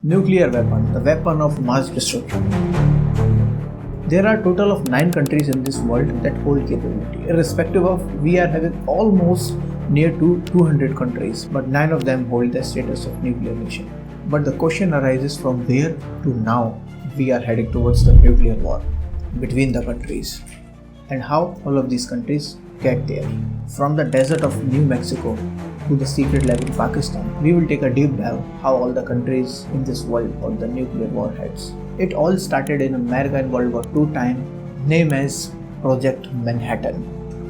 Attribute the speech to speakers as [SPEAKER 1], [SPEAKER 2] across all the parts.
[SPEAKER 1] Nuclear weapon, the weapon of mass destruction. There are a total of 9 countries in this world that hold capability. Irrespective of, we are having almost near to 200 countries, but 9 of them hold the status of nuclear nation. But the question arises from where to now we are heading towards the nuclear war between the countries, and how all of these countries get there. From the desert of New Mexico to the secret lab in Pakistan, we will take a deep dive how all the countries in this world hold the nuclear warheads. It all started in America in World War II time, named as Project Manhattan.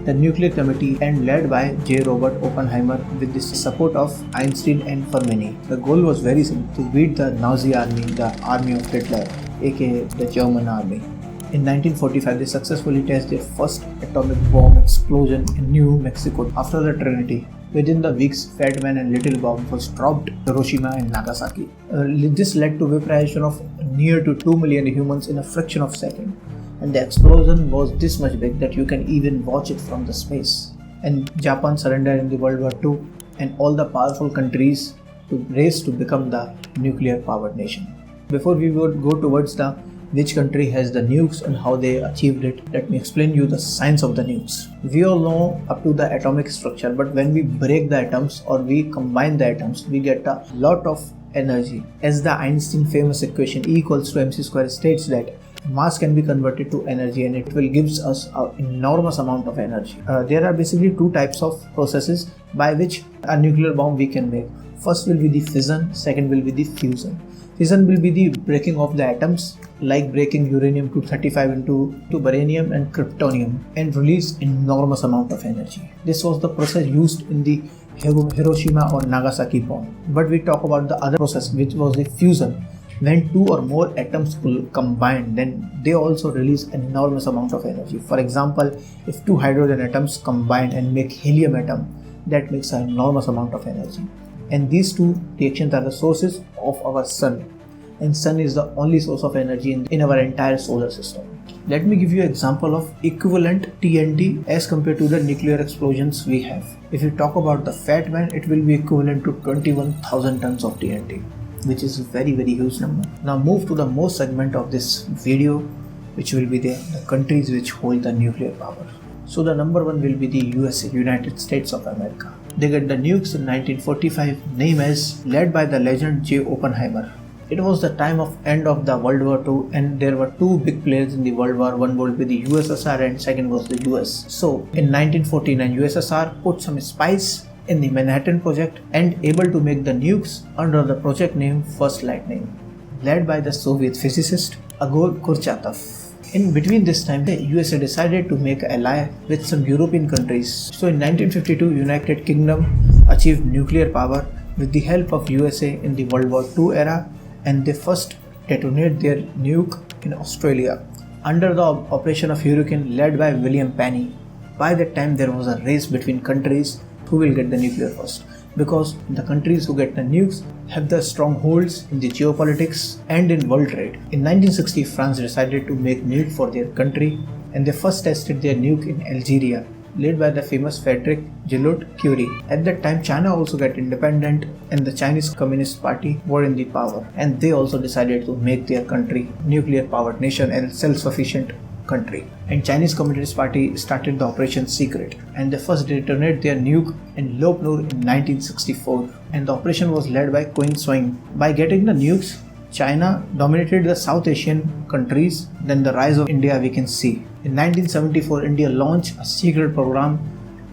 [SPEAKER 1] The nuclear committee and led by J. Robert Oppenheimer with the support of Einstein and Fermi. The goal was very simple: to beat the Nazi army, the army of Hitler, aka the German army. In 1945, they successfully tested their first atomic bomb explosion in New Mexico. After the Trinity, within the weeks, Fat Man and Little Bomb was dropped Hiroshima and Nagasaki. This led to vaporization of near to 2 million humans in a fraction of a second. And the explosion was this much big that you can even watch it from the space. And Japan surrendered in the World War II, and all the powerful countries raced to become the nuclear powered nation. Before we would go towards the which country has the nukes and how they achieved it, let me explain you the science of the nukes. We all know up to the atomic structure, but when we break the atoms or we combine the atoms, we get a lot of energy. As the Einstein famous equation E equals to mc square states that mass can be converted to energy, and it will gives us an enormous amount of energy. There are basically 2 types of processes by which a nuclear bomb we can make. First will be the fission, second will be the fusion. Fission will be the breaking of the atoms, like breaking uranium-235 into barium and kryptonium, and release enormous amount of energy. This was the process used in the Hiroshima or Nagasaki bomb. But we talk about the other process, which was the fusion. When 2 or more atoms combine, then they also release an enormous amount of energy. For example, if 2 hydrogen atoms combine and make helium atom, that makes an enormous amount of energy. And these 2 reactions are the sources of our sun. And sun is the only source of energy in our entire solar system. Let me give you an example of equivalent TNT as compared to the nuclear explosions we have. If you talk about the Fat Man, it will be equivalent to 21,000 tons of TNT, which is a very huge number. Now move to the most segment of this video, which will be the countries which hold the nuclear power. So the number 1 will be the USA, United States of America. They get the nukes in 1945, named as led by the legend J. Oppenheimer. It was the time of end of the World War II, and there were 2 big players in the World War. One would be the USSR and second was the US. So in 1949, USSR put some spies in the Manhattan Project and able to make the nukes under the project name First Lightning, led by the Soviet physicist Igor Kurchatov. In between this time, the USA decided to make an ally with some European countries. So in 1952, United Kingdom achieved nuclear power with the help of USA in the World War II era, and they first detonated their nuke in Australia under the operation of Hurricane led by William Penny. By that time, there was a race between countries who will get the nuclear first, because the countries who get the nukes have the strongholds in the geopolitics and in world trade. In 1960, France decided to make nuke for their country, and they first tested their nuke in Algeria, led by the famous Frederick Gillotte Curie. At that time, China also got independent, and the Chinese Communist Party were in the power, and they also decided to make their country nuclear powered nation and self-sufficient country. And Chinese Communist Party started the Operation Secret, and they first detonated their nuke in Lopnur in 1964, and the operation was led by Queen Swing. By getting the nukes, China dominated the South Asian countries. Then the rise of India we can see. In 1974, India launched a secret program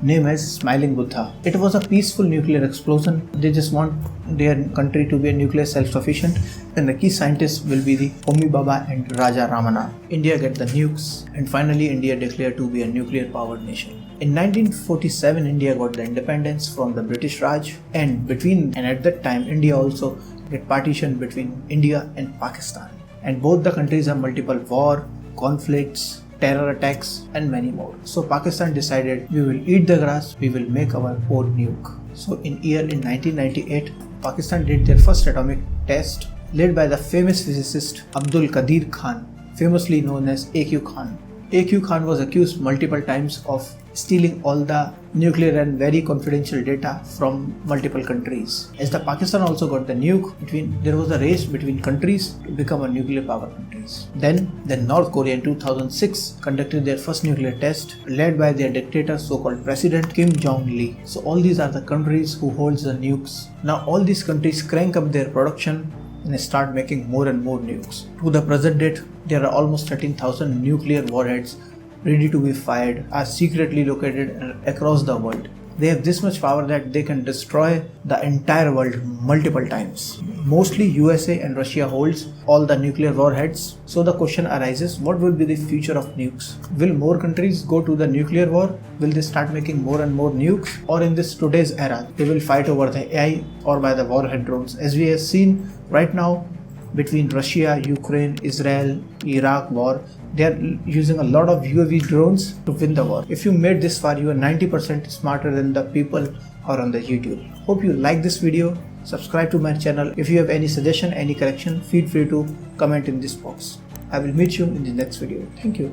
[SPEAKER 1] named as Smiling Buddha. It was a peaceful nuclear explosion. They just want their country to be a nuclear self-sufficient, and the key scientists will be the Homi Bhabha and Raja Ramana. India get the nukes, and finally India declared to be a nuclear powered nation. In 1947, India got the independence from the British Raj, and at that time India also get partition between India and Pakistan. And both the countries have multiple war, conflicts, terror attacks and many more. So Pakistan decided, we will eat the grass, we will make our own nuke. So in 1998, Pakistan did their first atomic test, led by the famous physicist Abdul Qadir Khan, famously known as AQ Khan. AQ Khan was accused multiple times of stealing all the nuclear and very confidential data from multiple countries. As the Pakistan also got the nuke, there was a race between countries to become a nuclear power countries. Then North Korea in 2006 conducted their first nuclear test, led by their dictator, so-called President Kim Jong-il. So all these are the countries who holds the nukes. Now all these countries crank up their production and start making more and more nukes. To the present date, there are almost 13,000 nuclear warheads ready to be fired, are secretly located across the world. They have this much power that they can destroy the entire world multiple times. Mostly USA and Russia holds all the nuclear warheads. So the question arises, what will be the future of nukes? Will more countries go to the nuclear war? Will they start making more and more nukes? Or in this today's era, they will fight over the AI or by the warhead drones? As we have seen right now, between Russia, Ukraine, Israel, Iraq war, they are using a lot of UAV drones to win the war. If you made this far, you are 90% smarter than the people who are on the YouTube. Hope you like this video. Subscribe to my channel. If you have any suggestion, any correction, feel free to comment in this box. I will meet you in the next video. Thank you.